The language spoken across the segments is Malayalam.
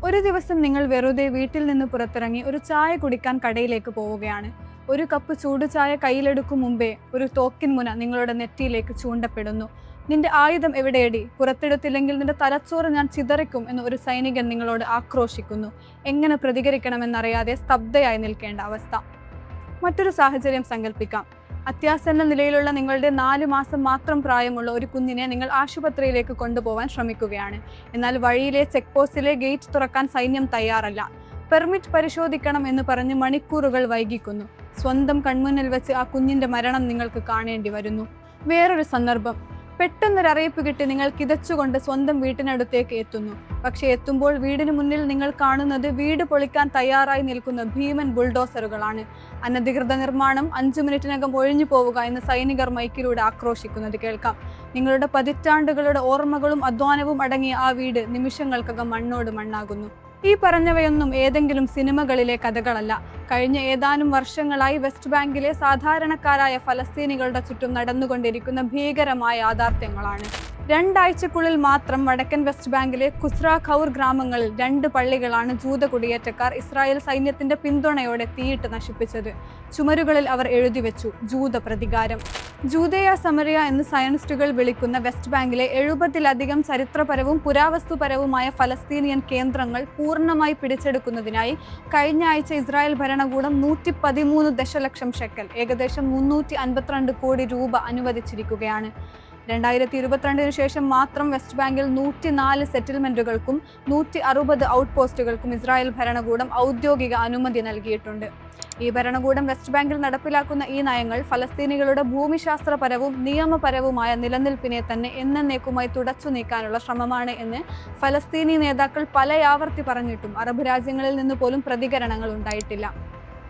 ഒരു ദിവസം നിങ്ങൾ വെറുതെ വീട്ടിൽ നിന്ന് പുറത്തിറങ്ങി ഒരു ചായ കുടിക്കാൻ കടയിലേക്ക് പോവുകയാണ്. ഒരു കപ്പ് ചൂട് ചായ കയ്യിലെടുക്കും മുമ്പേ ഒരു തോക്കിൻ മുന നിങ്ങളുടെ നെറ്റിയിലേക്ക് ചൂണ്ടപ്പെടുന്നു. നിന്റെ ആയുധം എവിടെയടി? പുറത്തെടുത്തില്ലെങ്കിൽ നിന്റെ തലച്ചോറ് ഞാൻ ചിതറിക്കും എന്ന് ഒരു സൈനികൻ നിങ്ങളോട് ആക്രോശിക്കുന്നു. എങ്ങനെ പ്രതികരിക്കണമെന്നറിയാതെ സ്തബ്ധയായി നിൽക്കേണ്ട അവസ്ഥ. മറ്റൊരു സാഹചര്യം സങ്കല്പിക്കാം. അത്യാസന്ന നിലയിലുള്ള നിങ്ങളുടെ 4 മാസം മാത്രം പ്രായമുള്ള ഒരു കുഞ്ഞിനെ നിങ്ങൾ ആശുപത്രിയിലേക്ക് കൊണ്ടുപോകാൻ ശ്രമിക്കുകയാണ്. എന്നാൽ വഴിയിലെ ചെക്ക് പോസ്റ്റിലെ ഗേറ്റ് തുറക്കാൻ സൈന്യം തയ്യാറല്ല. പെർമിറ്റ് പരിശോധിക്കണം എന്ന് പറഞ്ഞ് മണിക്കൂറുകൾ വൈകിക്കുന്നു. സ്വന്തം കൺമുന്നിൽ വെച്ച് ആ കുഞ്ഞിന്റെ മരണം നിങ്ങൾക്ക് കാണേണ്ടി വരുന്നു. വേറൊരു സന്ദർഭം. പെട്ടെന്നൊരറിയിപ്പ് കിട്ടി നിങ്ങൾ കിതച്ചുകൊണ്ട് സ്വന്തം വീട്ടിനടുത്തേക്ക് എത്തുന്നു. പക്ഷെ എത്തുമ്പോൾ വീടിന് മുന്നിൽ നിങ്ങൾ കാണുന്നത് വീട് പൊളിക്കാൻ തയ്യാറായി നിൽക്കുന്ന ഭീമൻ ബുൾഡോസറുകളാണ്. അനധികൃത നിർമ്മാണം 5 മിനിറ്റിനകം ഒഴിഞ്ഞു പോവുക എന്ന് സൈനികർ മൈക്കിലൂടെ ആക്രോശിക്കുന്നത് കേൾക്കാം. നിങ്ങളുടെ പതിറ്റാണ്ടുകളുടെ ഓർമ്മകളും അധ്വാനവും അടങ്ങിയ ആ വീട് നിമിഷങ്ങൾക്കകം മണ്ണോട് മണ്ണാകുന്നു. ഈ പറഞ്ഞവയൊന്നും ഏതെങ്കിലും സിനിമകളിലെ കഥകളല്ല. കഴിഞ്ഞ ഏതാനും വർഷങ്ങളായി വെസ്റ്റ് ബാങ്കിലെ സാധാരണക്കാരായ ഫലസ്തീനികളുടെ ചുറ്റും നടന്നുകൊണ്ടിരിക്കുന്ന ഭീകരമായ യാഥാർത്ഥ്യങ്ങളാണ്. 2 ആഴ്ചക്കുള്ളിൽ മാത്രം വടക്കൻ വെസ്റ്റ് ബാങ്കിലെ ഖുസ്ര ഖൗർ ഗ്രാമങ്ങളിൽ 2 പള്ളികളാണ് ജൂത കുടിയേറ്റക്കാർ ഇസ്രായേൽ സൈന്യത്തിന്റെ പിന്തുണയോടെ തീയിട്ട് നശിപ്പിച്ചത്. ചുമരുകളിൽ അവർ എഴുതിവെച്ചു: ജൂത പ്രതികാരം. ജൂദേയ സമരിയ എന്ന് സയനിസ്റ്റുകൾ വിളിക്കുന്ന വെസ്റ്റ് ബാങ്കിലെ 70-ലധികം ചരിത്രപരവും പുരാവസ്തുപരവുമായ ഫലസ്തീനിയൻ കേന്ദ്രങ്ങൾ പൂർണ്ണമായി പിടിച്ചെടുക്കുന്നതിനായി കഴിഞ്ഞ ആഴ്ച ഇസ്രായേൽ ഭരണകൂടം 113 ദശലക്ഷം ഷെക്കൽ, ഏകദേശം 352 കോടി രൂപ അനുവദിച്ചിരിക്കുകയാണ്. 2022 ശേഷം മാത്രം വെസ്റ്റ് ബാങ്കിൽ 104 സെറ്റിൽമെന്റുകൾക്കും 160 ഔട്ട് പോസ്റ്റുകൾക്കും ഇസ്രായേൽ ഭരണകൂടം ഔദ്യോഗിക അനുമതി നൽകിയിട്ടുണ്ട്. ഈ ഭരണകൂടം വെസ്റ്റ് ബാങ്കിൽ നടപ്പിലാക്കുന്ന ഈ നയങ്ങൾ ഫലസ്തീനികളുടെ ഭൂമിശാസ്ത്രപരവും നിയമപരവുമായ നിലനിൽപ്പിനെ തന്നെ എന്നേക്കുമായി തുടച്ചു നീക്കാനുള്ള ശ്രമമാണ് എന്ന് ഫലസ്തീനി നേതാക്കൾ പലയാവർത്തി പറഞ്ഞിട്ടും അറബ് രാജ്യങ്ങളിൽ നിന്ന് പോലും പ്രതികരണങ്ങൾ ഉണ്ടായിട്ടില്ല.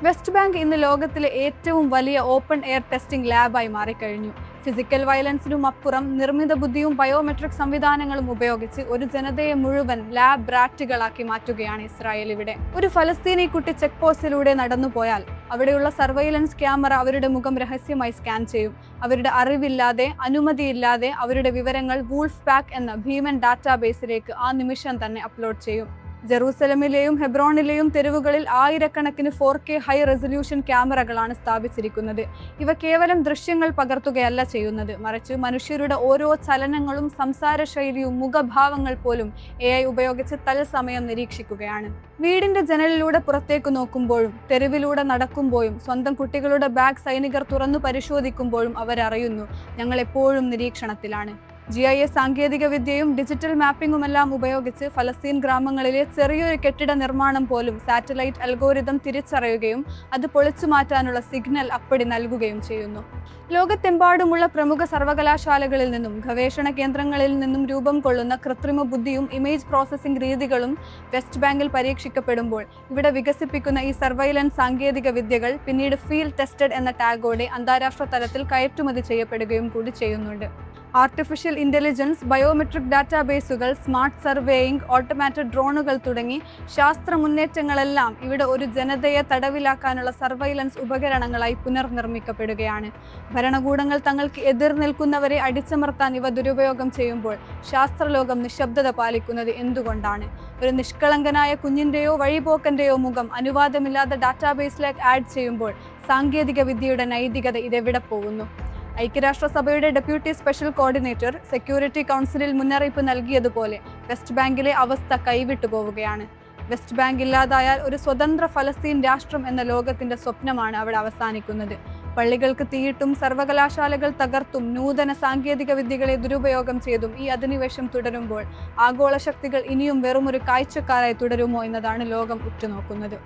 വെസ്റ്റ് ബാങ്ക് ഇന്ന് ലോകത്തിലെ ഏറ്റവും വലിയ ഓപ്പൺ എയർ ടെസ്റ്റിംഗ് ലാബായി മാറിക്കഴിഞ്ഞു. ഫിസിക്കൽ വയലൻസിനും അപ്പുറം നിർമ്മിത ബുദ്ധിയും ബയോമെട്രിക് സംവിധാനങ്ങളും ഉപയോഗിച്ച് ഒരു ജനതയെ മുഴുവൻ ലാബ് ബ്രാറ്റുകളാക്കി മാറ്റുകയാണ് ഇസ്രായേൽ ഇവിടെ. ഒരു ഫലസ്തീനി കുട്ടി ചെക്ക് പോസ്റ്റിലൂടെ നടന്നു പോയാൽ അവിടെയുള്ള സർവൈലൻസ് ക്യാമറ അവരുടെ മുഖം രഹസ്യമായി സ്കാൻ ചെയ്യും. അവരുടെ അറിവില്ലാതെ, അനുമതിയില്ലാതെ അവരുടെ വിവരങ്ങൾ വൂൾഫ് പാക്ക് എന്ന ഭീമൻ ഡാറ്റാബേസിലേക്ക് ആ നിമിഷം തന്നെ അപ്ലോഡ് ചെയ്യും. ജെറൂസലമിലെയും ഹെബ്രോണിലെയും തെരുവുകളിൽ ആയിരക്കണക്കിന് 4K ഹൈ റെസൊല്യൂഷൻ ക്യാമറകളാണ് സ്ഥാപിച്ചിരിക്കുന്നത്. ഇവ കേവലം ദൃശ്യങ്ങൾ പകർത്തുകയല്ല ചെയ്യുന്നത്, മറിച്ച് മനുഷ്യരുടെ ഓരോ ചലനങ്ങളും സംസാര ശൈലിയും മുഖഭാവങ്ങൾ പോലും AI ഉപയോഗിച്ച് തത്സമയം നിരീക്ഷിക്കുകയാണ്. വീടിന്റെ ജനലിലൂടെ പുറത്തേക്ക് നോക്കുമ്പോഴും തെരുവിലൂടെ നടക്കുമ്പോഴും സ്വന്തം കുട്ടികളുടെ ബാഗ് സൈനികർ തുറന്നു പരിശോധിക്കുമ്പോഴും അവരറിയുന്നു, ഞങ്ങൾ എപ്പോഴും നിരീക്ഷണത്തിലാണ്. GIS സാങ്കേതിക വിദ്യയും ഡിജിറ്റൽ മാപ്പിംഗുമെല്ലാം ഉപയോഗിച്ച് ഫലസ്തീൻ ഗ്രാമങ്ങളിലെ ചെറിയൊരു കെട്ടിട നിർമ്മാണം പോലും സാറ്റലൈറ്റ് അൽഗോരിതം തിരിച്ചറിയുകയും അത് പൊളിച്ചു മാറ്റാനുള്ള സിഗ്നൽ അപ്പടി നൽകുകയും ചെയ്യുന്നു. ലോകത്തെമ്പാടുമുള്ള പ്രമുഖ സർവകലാശാലകളിൽ നിന്നും ഗവേഷണ കേന്ദ്രങ്ങളിൽ നിന്നും രൂപം കൊള്ളുന്ന കൃത്രിമ ബുദ്ധിയും ഇമേജ് പ്രോസസ്സിംഗ് രീതികളും വെസ്റ്റ് ബാങ്കിൽ പരീക്ഷിക്കപ്പെടുമ്പോൾ ഇവിടെ വികസിപ്പിക്കുന്ന ഈ സർവൈലൻസ് സാങ്കേതിക വിദ്യകൾ പിന്നീട് ഫീൽഡ് ടെസ്റ്റഡ് എന്ന ടാഗോടെ അന്താരാഷ്ട്ര തലത്തിൽ കയറ്റുമതി ചെയ്യപ്പെടുകയും കൂടി ചെയ്യുന്നുണ്ട്. ആർട്ടിഫിഷ്യൽ ഇന്റലിജൻസ്, ബയോമെട്രിക് ഡാറ്റാബേസുകൾ, സ്മാർട്ട് സർവേയിങ്, ഓട്ടോമാറ്റഡ് ഡ്രോണുകൾ തുടങ്ങി ശാസ്ത്ര മുന്നേറ്റങ്ങളെല്ലാം ഇവിടെ ഒരു ജനതയെ തടവിലാക്കാനുള്ള സർവൈലൻസ് ഉപകരണങ്ങളായി പുനർനിർമ്മിക്കപ്പെടുകയാണ്. ഭരണകൂടങ്ങൾ തങ്ങൾക്ക് എതിർ നിൽക്കുന്നവരെ അടിച്ചമർത്താൻ ഇവ ദുരുപയോഗം ചെയ്യുമ്പോൾ ശാസ്ത്രലോകം നിശബ്ദത പാലിക്കുന്നത് എന്തുകൊണ്ടാണ്? ഒരു നിഷ്കളങ്കനായ കുഞ്ഞിൻ്റെയോ വഴിപോക്കൻ്റെയോ മുഖം അനുവാദമില്ലാതെ ഡാറ്റാബേസിലേക്ക് ആഡ് ചെയ്യുമ്പോൾ സാങ്കേതിക വിദ്യയുടെ നൈതികത ഇതെവിടെ പോകുന്നു? ഐക്യരാഷ്ട്രസഭയുടെ ഡെപ്യൂട്ടി സ്പെഷ്യൽ കോർഡിനേറ്റർ സെക്യൂരിറ്റി കൗൺസിലിൽ മുന്നറിയിപ്പ് നൽകിയതുപോലെ വെസ്റ്റ് ബാങ്കിലെ അവസ്ഥ കൈവിട്ടു പോവുകയാണ്. വെസ്റ്റ് ബാങ്ക് ഇല്ലാതായാൽ ഒരു സ്വതന്ത്ര ഫലസ്തീൻ രാഷ്ട്രം എന്ന ലോകത്തിന്റെ സ്വപ്നമാണ് അവിടെ അവസാനിക്കുന്നത്. പള്ളികൾക്ക് തീയിട്ടും സർവകലാശാലകൾ തകർത്തും നൂതന സാങ്കേതിക വിദ്യകളെ ദുരുപയോഗം ചെയ്തും ഈ അധിനിവേശം തുടരുമ്പോൾ ആഗോള ശക്തികൾ ഇനിയും വെറുമൊരു കാഴ്ചക്കാരായി തുടരുമോ എന്നതാണ് ലോകം ഉറ്റുനോക്കുന്നത്.